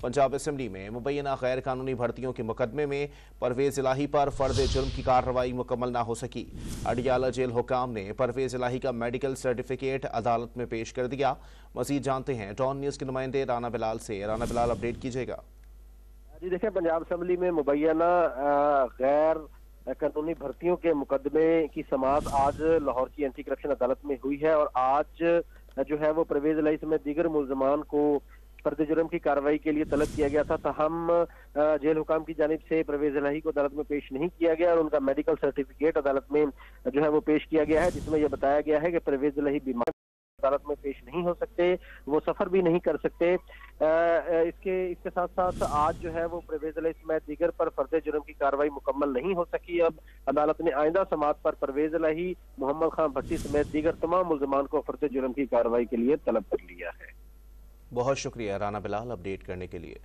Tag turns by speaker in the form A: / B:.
A: Punjab assembly में मुबैना गैर कानूनी भर्तियों के मुकदमे में परवेज इलाही पर फर्द जुर्म की कार्रवाई मुकम्मल ना हो सकी। अडियाला जेल हुकाम ने परवेज इलाही का मेडिकल सर्टिफिकेट अदालत में पेश कर दिया। मजीद जानते हैं डॉन न्यूज के नुमाइंदे राना बिलाल से। राना बिलाल, अपडेट कीजिएगा।
B: जी देखिए, पंजाब असेंबली में मुबैना गैर कानूनी भर्तियों के मुकदमे की समाअत आज लाहौर की एंटी करप्शन अदालत में हुई है और आज जो है वो परवेज इलाही समेत दीगर मुल्जमान को फर्द जुर्म की कार्रवाई के लिए तलब किया गया था। ताहम जेल हुकाम की जानिब से परवेज इलाही को अदालत में पेश नहीं किया गया और उनका मेडिकल सर्टिफिकेट अदालत में जो है वो पेश किया गया है, जिसमें यह बताया गया है कि परवेज इलाही बीमार अदालत में पेश नहीं हो सकते, वो सफर भी नहीं कर सकते। इसके साथ साथ आज जो है वो परवेज इलाही समेत दीगर पर फर्द जुर्म की कार्रवाई मुकम्मल नहीं हो सकी। अब अदालत ने आइंदा समाअत पर परवेज इलाही, मोहम्मद खान भट्टी समेत दीगर तमाम मुल्जमान को फर्द जुर्म की कार्रवाई के लिए तलब कर लिया है।
A: बहुत शुक्रिया राना बिलाल, अपडेट करने के लिए।